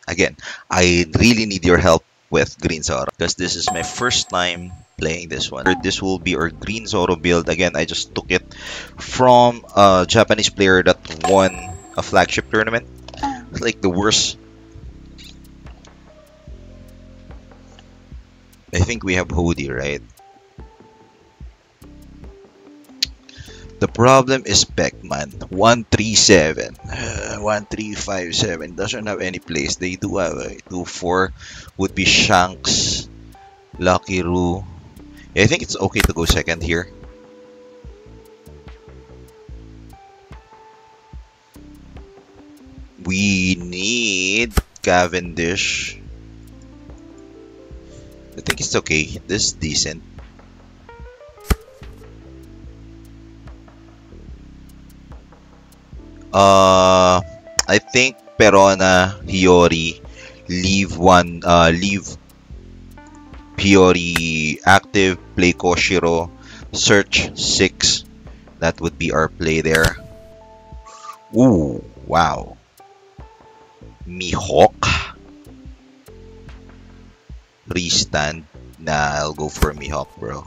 Again, I really need your help with Green Zoro because this is my first time playing this one. This will be our Green Zoro build. Again, I just took it from a Japanese player that won a flagship tournament. It's like the worst. I think we have Hody, right? The problem is Beckman. 137. 1357. Doesn't have any place. They do have 24. Would be Shanks. Lucky Roo. Yeah, I think it's okay to go second here. We need Cavendish. I think it's okay. This is decent. I think Perona, Hiyori, leave Hiyori active, play Koshiro, search 6. That would be our play there. Ooh, wow. Mihawk. Restand. Nah, I'll go for Mihawk, bro.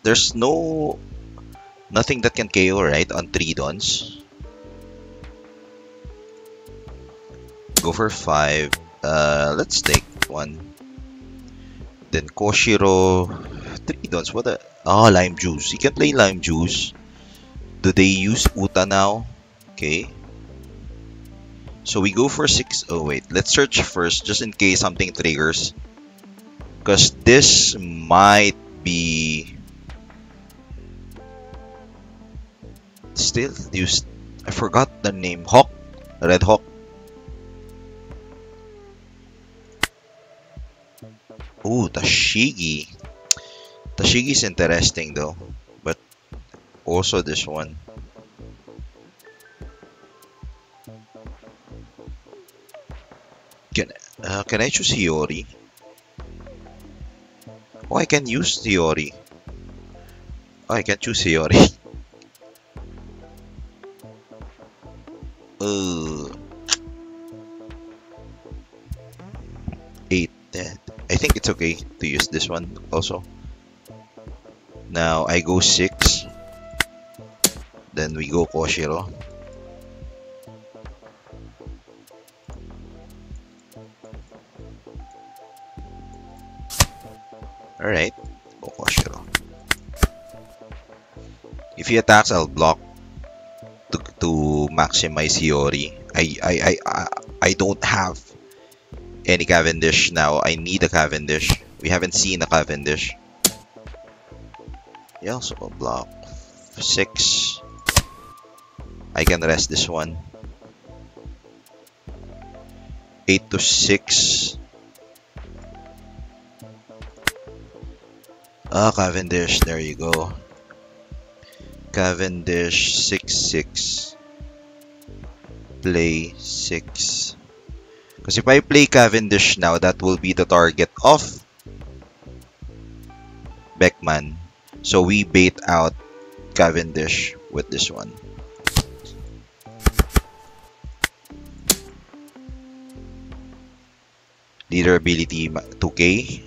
There's nothing that can KO, right? On 3 dons. Go for 5. Let's take 1. Then Koshiro. 3 dons. What a... Oh, Lime Juice. He can play Lime Juice. Do they use Uta now? Okay. So we go for 6. Oh, wait. Let's search first just in case something triggers. Because this might be... Still used. I forgot the name. Hawk? Red Hawk? Ooh, Tashigi. Tashigi is interesting though. But also this one. Can I choose Hiyori? Oh, I can use Hiyori. Oh, I can choose Hiyori. 8. I think it's okay to use this one also. Now I go 6. Then we go Koshiro. Alright, go Koshiro. If he attacks, I'll block to maximize Hiyori. I don't have any Cavendish now. I need a Cavendish. We haven't seen a Cavendish. Yeah, also a block 6. I can rest this one. 8 to 6. Ah, Cavendish. There you go. Cavendish 6-6. Play 6. Because if I play Cavendish now, that will be the target of Beckman. So we bait out Cavendish with this one. Leader ability 2k.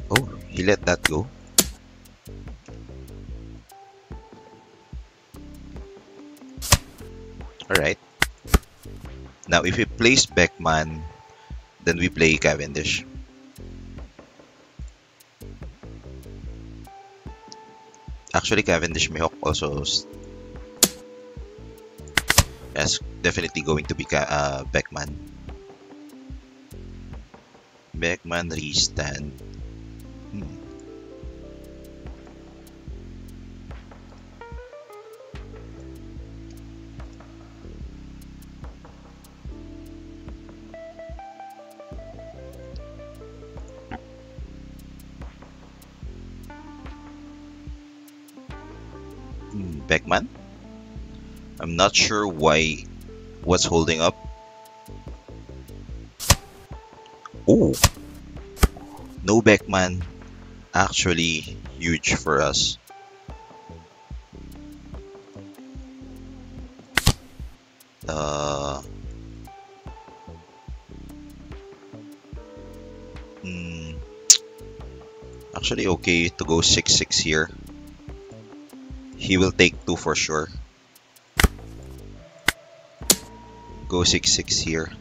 Oh, he let that go. Alright. Now, if we place Beckman, then we play Cavendish. Actually, Cavendish Mihawk also... Yes, definitely going to be Beckman. Beckman restand. Beckman? I'm not sure what's holding up. Oh, no Beckman. actually huge for us. Uh, hmm, Actually okay to go 6-6 here. He will take 2 for sure. Go 6-6 here.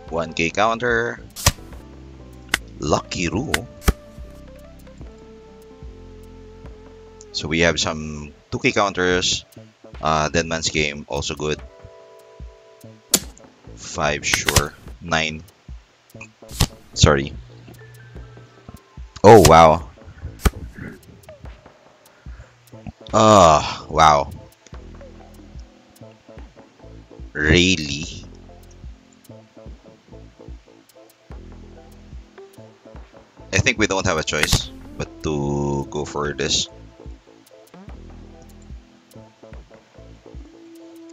$1K counter. Lucky Roo. So we have some 2K counters. Dead Man's Game, also good. 5, sure. 9. Sorry. Oh, wow. Wow. Really? I think we don't have a choice but to go for this.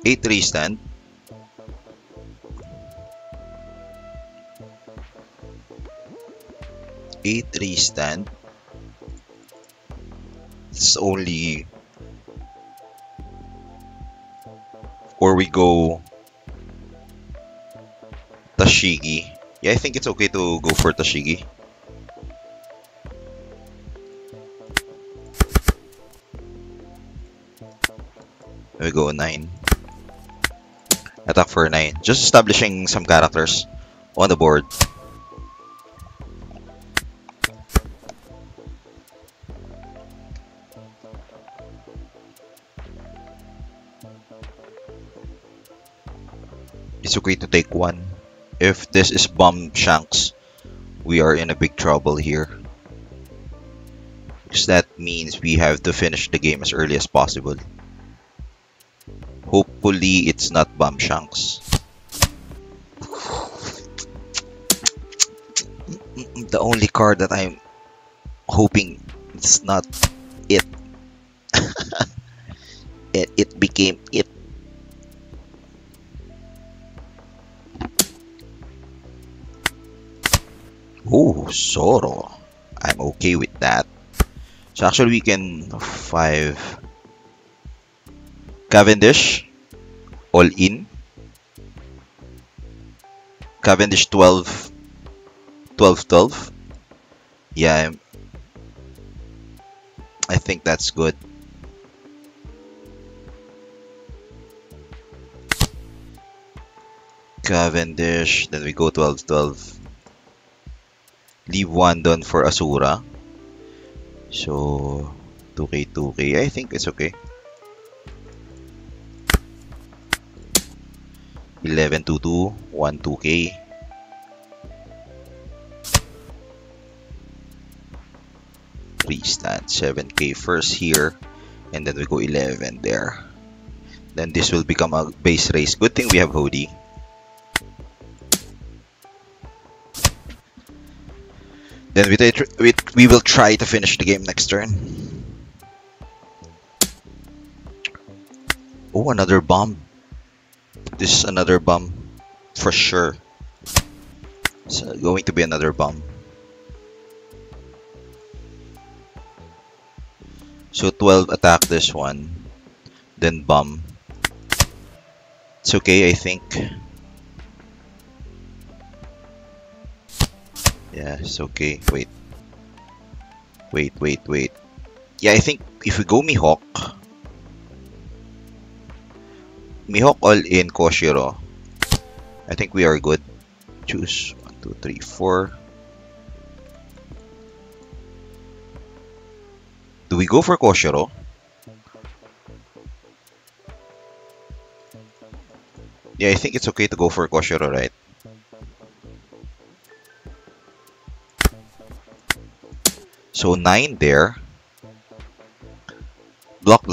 8-3 stand. A3 stand. It's only, or we go Tashigi. Yeah, I think it's okay to go for Tashigi. We go 9. Attack for 9. Just establishing some characters on the board. It's okay to take 1. If this is Bomb Shanks, we are in a big trouble here. Because that means we have to finish the game as early as possible. Hopefully, it's not Bomb Shanks. The only card that I'm hoping it's not it. It became it. Oh, Zoro. I'm okay with that. So actually we can 5 Cavendish all in. Cavendish 12 12. Yeah, I think that's good. Cavendish, then we go 12. Leave 1 done for Asura. So 2K. I think it's okay. 11-2, 1 2K. Stand 7K first here, and then we go 11 there. Then this will become a base race. Good thing we have Hody. Then we will try to finish the game next turn. Oh, another bomb. This is another bomb for sure. It's going to be another bomb. So 12 attack this one, then bomb. It's okay, I think. Yeah, it's okay. Wait. Yeah, I think if we go Mihawk all in Koshiro, I think we are good. Choose 1, 2, 3, 4. Do we go for Koshiro? Yeah, I think it's okay to go for Koshiro, right? So 9 there. Block.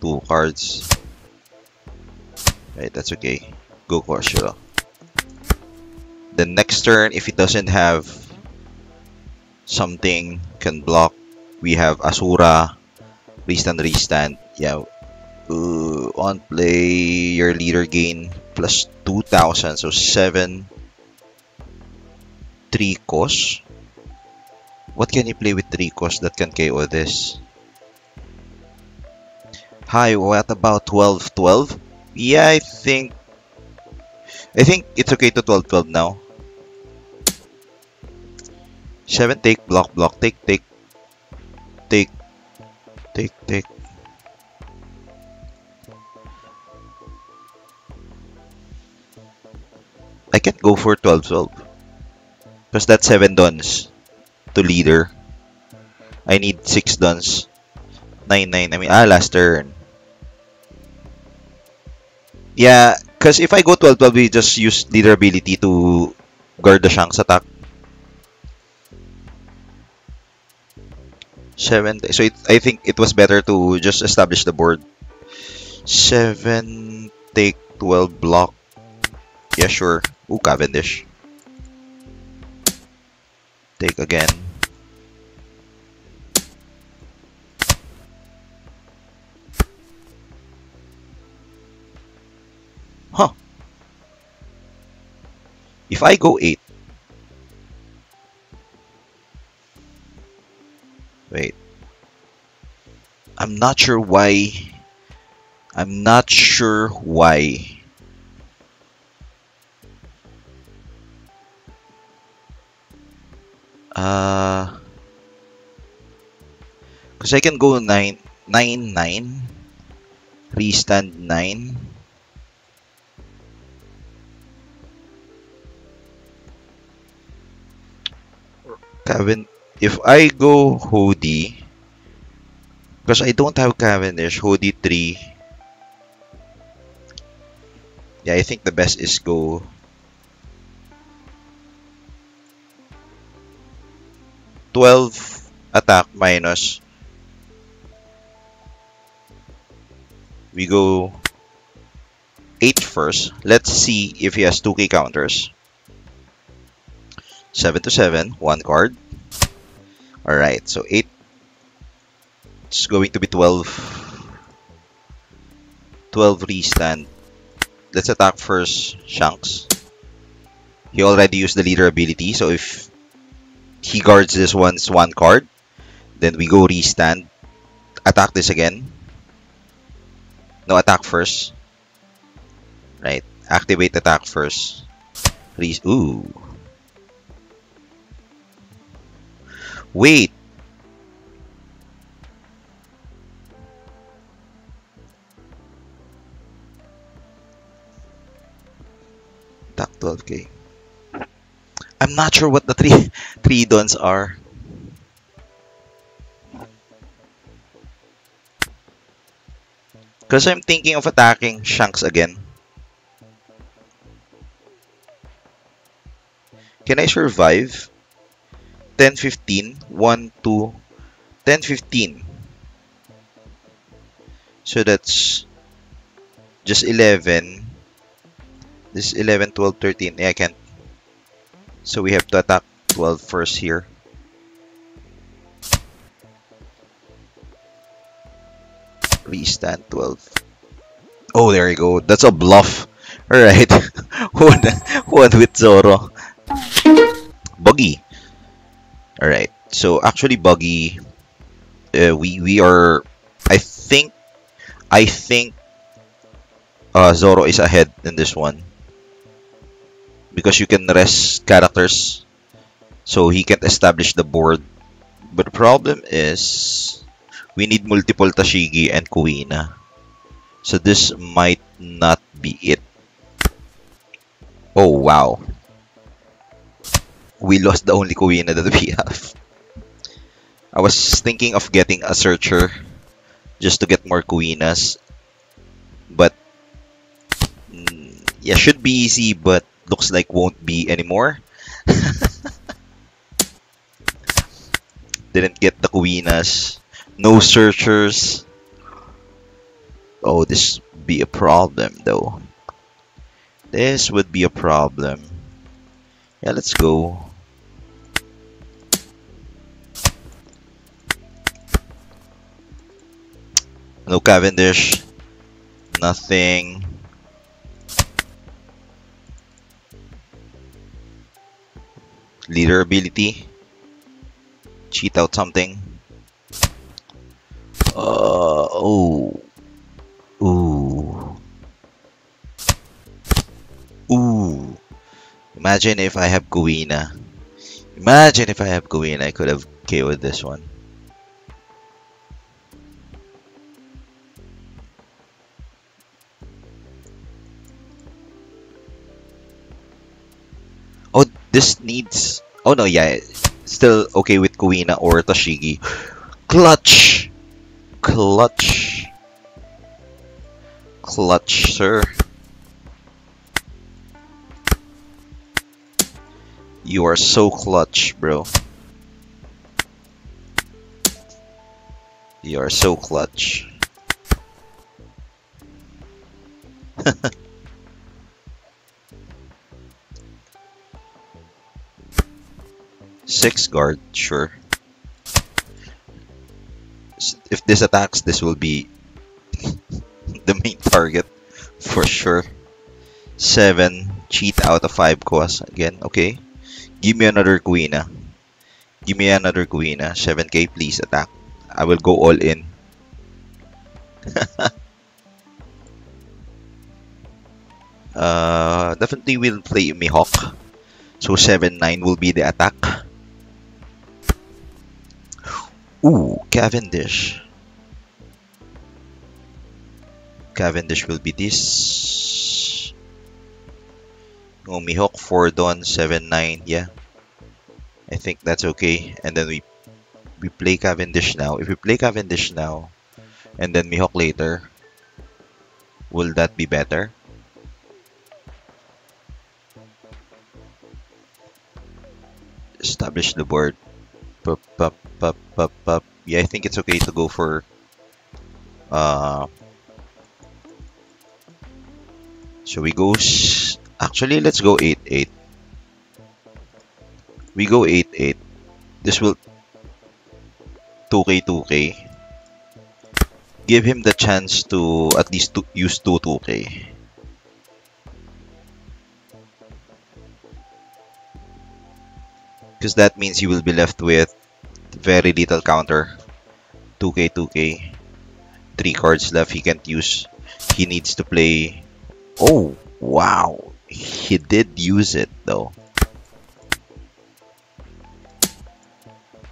2 cards. Right, that's okay. Go Koshiro. The next turn, if he doesn't have something can block. We have Asura, restand. Yeah. On play, your leader gain plus 2,000, so 7, 3 cost. What can you play with 3 cost that can KO this? Hi, what about 12-12? Yeah, I think it's okay to 12-12 now. 7 take, block, take. I can't go for 12-12 because that's 7 dons to leader. I need 6 dons. 9-9. I mean, last turn. Yeah, because if I go 12-12, we just use leader ability to guard the Shanks attack. 7. So I think it was better to just establish the board. 7 take 12 block. Yeah, sure. Ooh, Cavendish. Take again. Huh. If I go 8. Wait. I'm not sure why. Because I can go 9, 9. Restand 9. If I go Hody, because I don't have Cavendish, Hody 3. Yeah, I think the best is go 12 attack minus. We go 8 first. Let's see if he has 2k counters. 7-7, 1 card. Alright, so 8. It's going to be 12. 12 restand. Let's attack first Shanks. He already used the leader ability, so if he guards this one card, then we go restand. Attack this again. No, attack first. Right. Activate attack first. Ooh. Wait. Attack 12k. I'm not sure what the three dons are. Because I'm thinking of attacking Shanks again. Can I survive? 10, 15. 1, 2. 10, 15. So that's just 11. This is 11, 12, 13. Yeah, I can't. So we have to attack 12 first here. Restand 12. Oh, there you go. That's a bluff. Alright. one with Zoro. Buggy. Alright. So actually Buggy, we are, I think Zoro is ahead in this one. Because you can rest characters. So he can establish the board. But the problem is we need multiple Tashigi and Kuina. So this might not be it. Oh wow. We lost the only Kuina that we have. I was thinking of getting a Searcher just to get more Kuinas. But yeah, should be easy, but looks like won't be anymore. Didn't get the Kuinas. No Searchers. Oh, this would be a problem though. This would be a problem. Yeah, let's go. No Cavendish. Nothing. Leader ability. Cheat out something. Oh. Ooh. Ooh. Imagine if I have Kuina. Imagine if I have Kuina, I could have KO'd this one. Oh, this needs... Oh no, yeah. Still okay with Kuina or Tashigi. Clutch! Clutch. Clutch, sir. You are so clutch, bro. You are so clutch. Six guard, sure. If this attacks, this will be the main target for sure. 7, cheat out of 5 cost again. Okay. Give me another Kuina. Give me another Kuina. 7k, please attack. I will go all in. Definitely will play Mihawk. So 7-9 will be the attack. Ooh, Cavendish. Cavendish will be this. Oh, Mihawk 4 Dawn 7-9. Yeah, I think that's okay. And then we play Cavendish now. If we play Cavendish now and then Mihawk later, will that be better? Establish the board. Pup, pup, pup, pup, pup. Yeah, I think it's okay to go for so we go actually let's go 8-8. We go 8-8. This will 2k 2k. Give him the chance to at least use 2k. Because that means he will be left with very little counter. 2k 2k. 3 cards left he can't use. He needs to play. Oh, wow. He did use it though.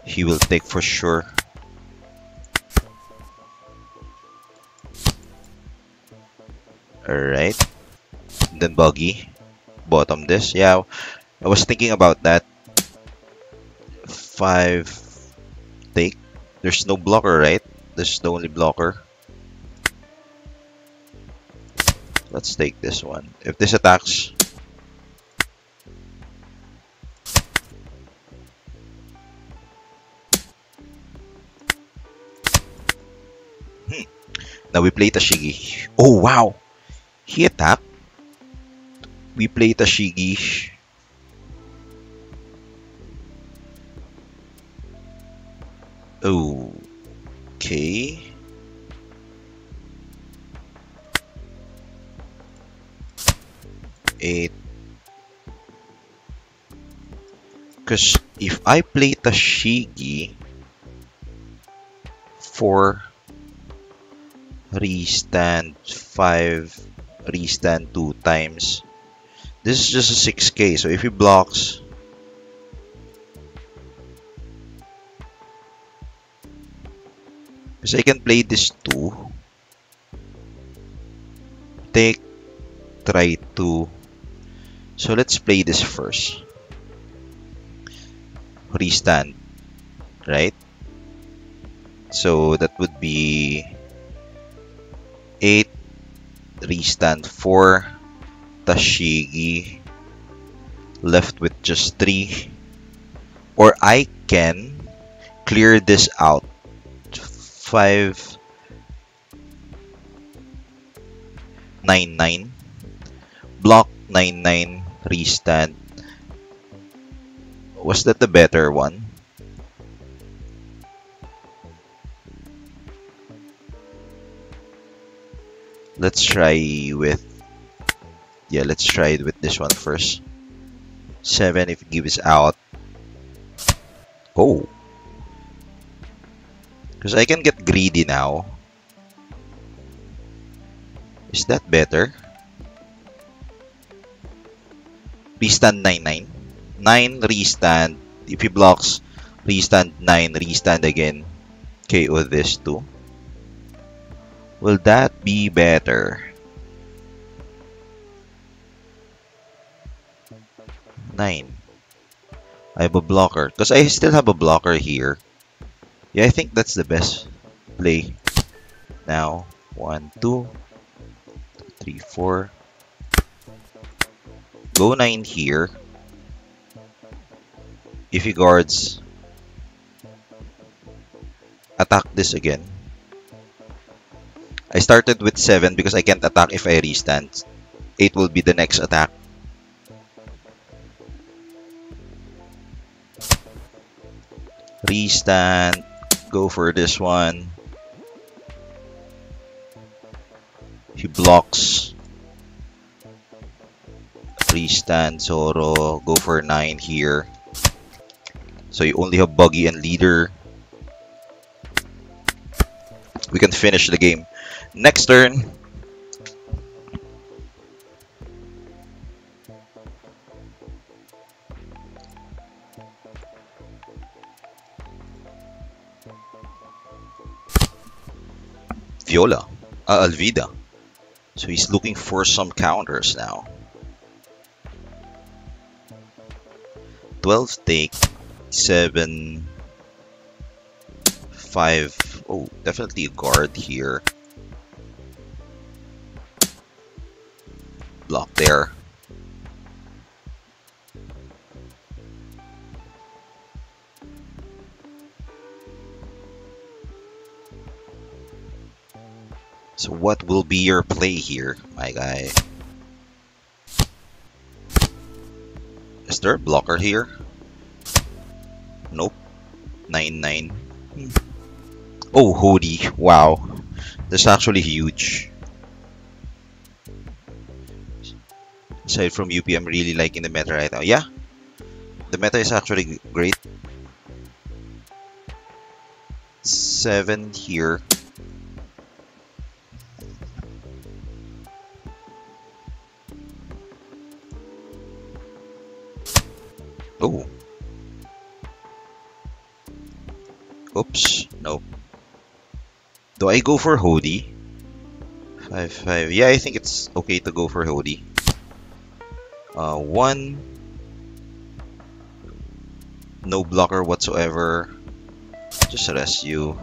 He will take for sure. Alright. Then Buggy. Bottom this. Yeah, I was thinking about that. 5 take. There's no blocker, right? This is the only blocker. Let's take this one. If this attacks, now we play Tashigi. Oh wow, he attacked. We play Tashigi. Okay. Eight. Because if I play Tashigi, 4 restand, 5 restand 2 times. This is just a 6k. So if he blocks, because I can play this 2. Take, try to. So let's play this first. Restand, right? So that would be 8 restand 4 Tashigi, left with just 3. Or I can clear this out. 5 9-9, block 9-9, restand. Was that the better one? Let's try with... Yeah, let's try it with this one first. 7 if it gives out. Oh. Because I can get greedy now. Is that better? Restand 9-9. 9 restand. If he blocks, restand 9, restand again. KO this too. Will that be better? 9. I have a blocker. Because I still have a blocker here. Yeah, I think that's the best play. Now, 1, 2, 3, 4. Go 9 here. If he guards, attack this again. I started with 7 because I can't attack if I restand. 8 will be the next attack. Restand. Go for this one. He blocks. Restand Zoro. Go for 9 here. So you only have Buggy and Leader. We can finish the game. Next turn. Viola. Alvida. So he's looking for some counters now. 12 take. 7. 5. Oh, definitely a guard here. Block there. So what will be your play here, my guy? Is there a blocker here? Nope. 9-9. Oh, Hody. Wow. That's actually huge. Aside from UP, I'm really liking the meta right now. Yeah. The meta is actually great. 7 here. Oh. Oops. Nope. Do I go for Hody? 5-5. Yeah, I think it's okay to go for Hody. 1. No blocker whatsoever. Just rest you.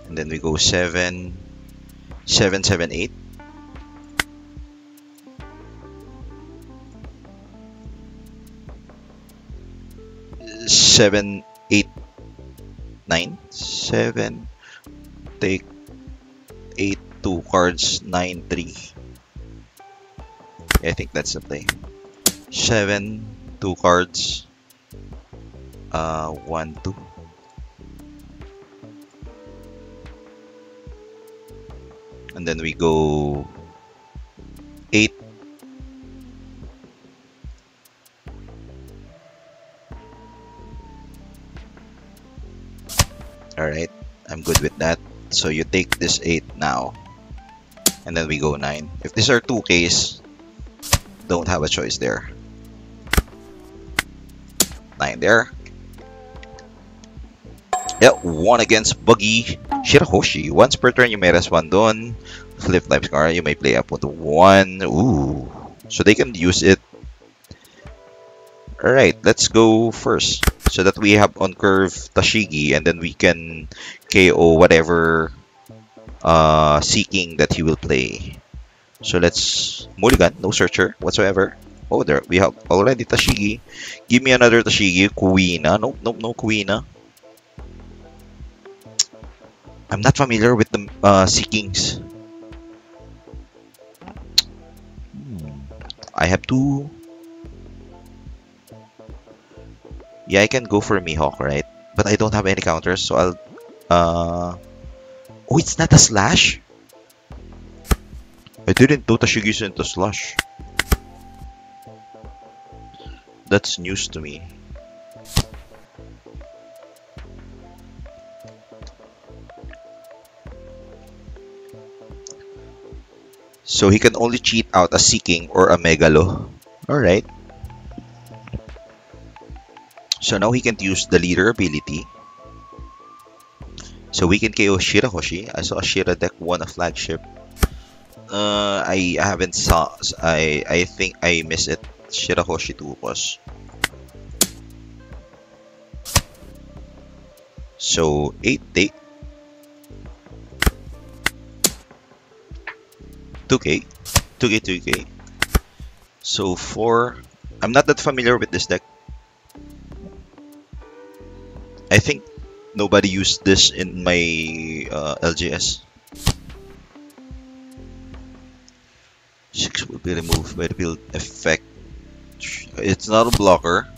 And then we go 7. 7, 7, 8. 7, 8, 9. 7. Take 8, 2 cards, 9, 3. Yeah, I think that's the play. 7, 2 cards, 1, 2. And then we go 8. Alright, I'm good with that. So you take this 8 now. And then we go 9. If these are 2Ks, don't have a choice there. 9 there. Yeah, 1 against Buggy Shirahoshi. Once per turn, you may rest 1 doon. Flip Life Scar, you may play up with 1. Ooh. So they can use it. Alright, let's go first. So that we have on curve Tashigi, and then we can KO whatever seeking that he will play. So let's mulligan, no searcher whatsoever. Oh, there we have already Tashigi. Give me another Tashigi. Kuina. Nope, nope, no Kuina. I'm not familiar with the seekings. I have two. Yeah, I can go for Mihawk, right? But I don't have any counters, so I'll... Oh, it's not a slash? I didn't know Tashigi's into Slash. That's news to me. So he can only cheat out a Seeking or a Megalo. Alright. So now he can't use the leader ability. So we can KO Shirahoshi. I saw Shira deck won a flagship. I haven't saw. I think I miss it. Shirahoshi 2 was. So 8 take. 2k. 2k 2k. So 4. I'm not that familiar with this deck. I think nobody used this in my LGS. 6 will be removed by the build effect. It's not a blocker.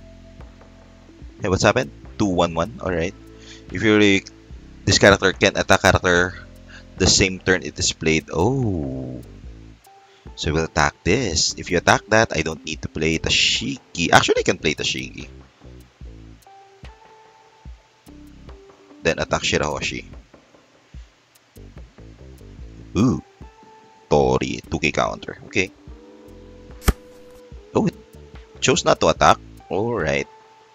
Hey, what's happened? 2-1-1. Alright. If you really, this character can attack character the same turn it is played. Oh. So we'll attack this. If you attack that, I don't need to play Tashigi. Actually, I can play Tashigi. Then attack Shirahoshi. Ooh. Tori. 2k counter. Okay. Oh, it chose not to attack. Alright.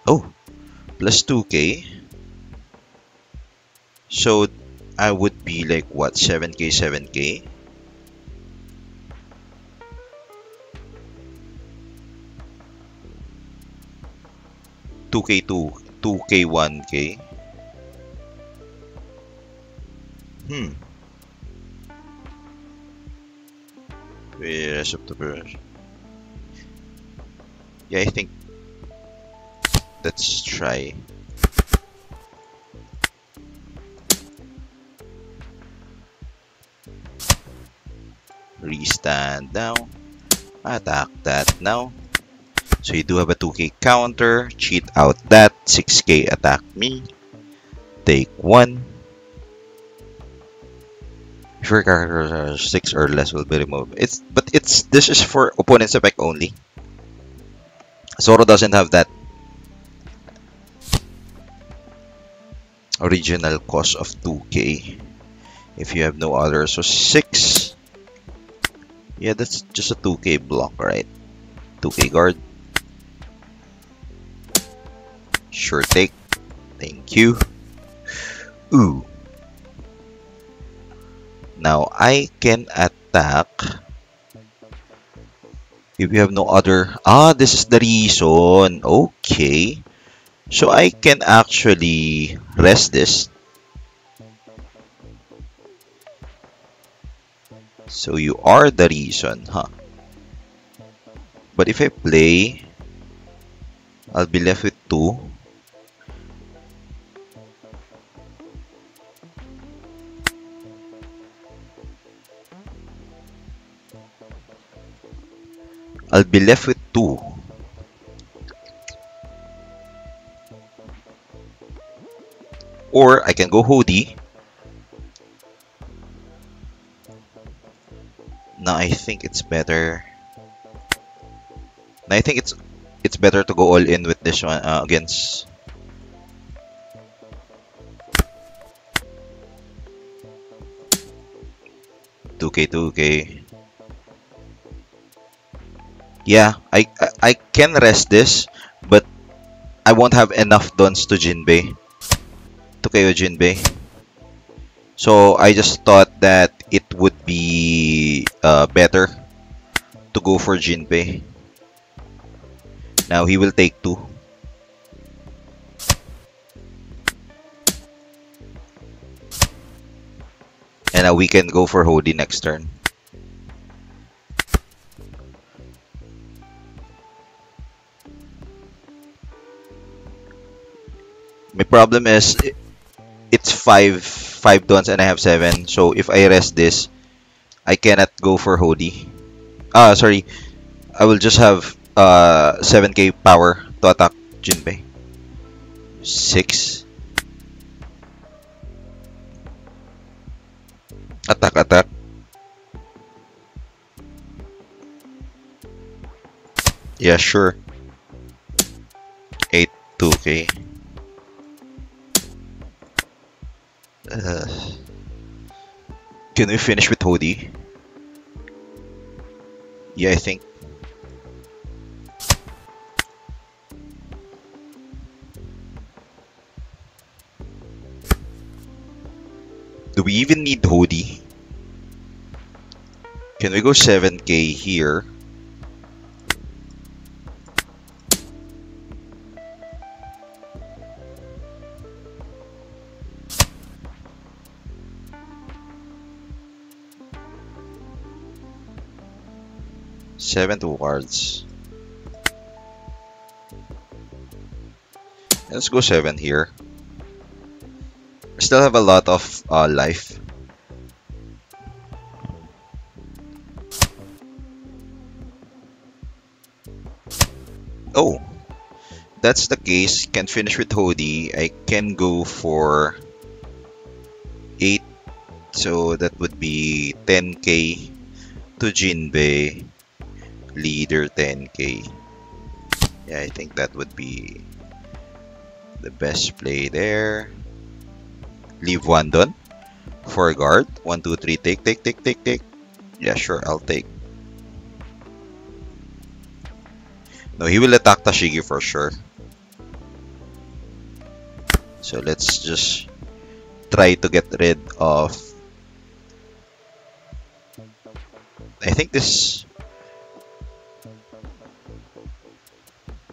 Oh. Plus 2k. So, I would be like, what? 7k, 7k? $2k, 2k, 1k. Rest of the bird. Yeah, I think let's try. Restand now. Attack that now. So you do have a 2k counter. Cheat out that. 6k attack me. Take 1. If your characters are 6 or less will be removed. This is for opponent's effect only. Zoro doesn't have that original cost of 2k. If you have no other, so 6. Yeah, that's just a 2k block, right? 2k guard. Sure take. Thank you. Ooh. Now I can attack if you have no other. Ah, this is the reason. Okay. So I can actually rest this. So you are the reason, huh? But if I play, I'll be left with 2. I'll be left with 2. Or I can go Hody. Now I think it's better. Now I think it's better to go all in with this one against. $2k. Yeah, I can rest this, but I won't have enough dons to Jinbei. To KO Jinbei. So I just thought that it would be better to go for Jinbei. Now he will take 2. And now we can go for Hody next turn. My problem is it's 5 dons and I have 7. So if I rest this, I cannot go for Hody. Sorry. I will just have 7k power to attack Jinbei. 6. Attack. Yeah, sure. 8 2k. Uh, can we finish with Hody? Yeah, I think. Do we even need Hody? Can we go 7k here? Seven two cards. Let's go 7 here. I still have a lot of life. Oh, that's the case. Can finish with Hody. I can go for 8. So that would be 10k to Jinbei. Leader 10k. Yeah, I think that would be the best play there. Leave one done. For guard. 1, 2, 3. Take. Yeah, sure. I'll take. No, he will attack Tashigi for sure. So let's just try to get rid of... I think this...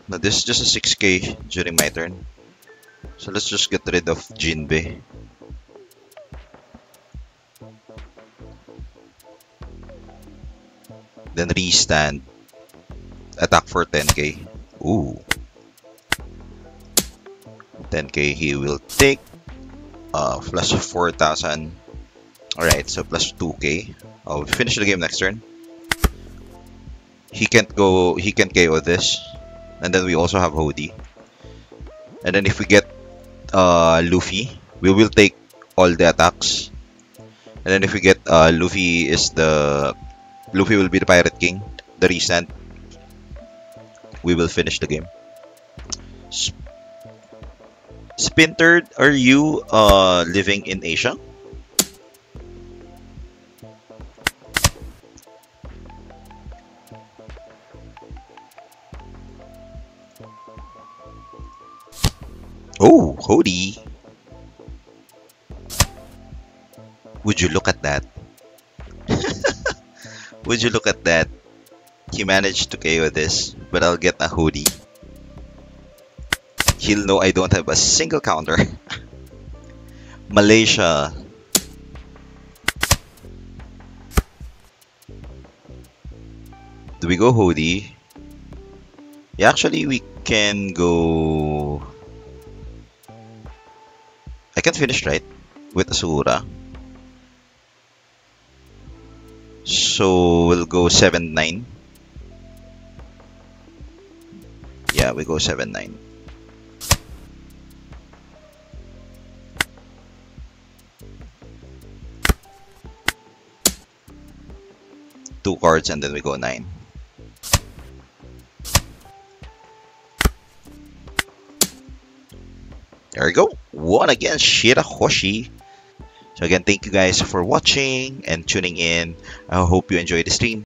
No, this is just a 6k during my turn. So let's just get rid of Jinbei. Then restand. Attack for 10k. Ooh. 10k he will take. Plus 4,000. Alright, so plus 2k. I'll finish the game next turn. He can't KO this. And then we also have Hody. And then if we get Luffy, we will take all the attacks. And then if we get Luffy will be the Pirate King, the restand. We will finish the game. Spintered, are you living in Asia? Oh, Hody. Would you look at that? Would you look at that? He managed to KO this, but I'll get a Hody. He'll know I don't have a single counter. Malaysia. Do we go Hody? Yeah, actually we can go... I can finish, right? With Asura. So we'll go 7-9. Yeah, we go 7-9. Two cards and then we go 9. There we go. Won against Shirahoshi. So again, thank you guys for watching and tuning in. I hope you enjoyed the stream.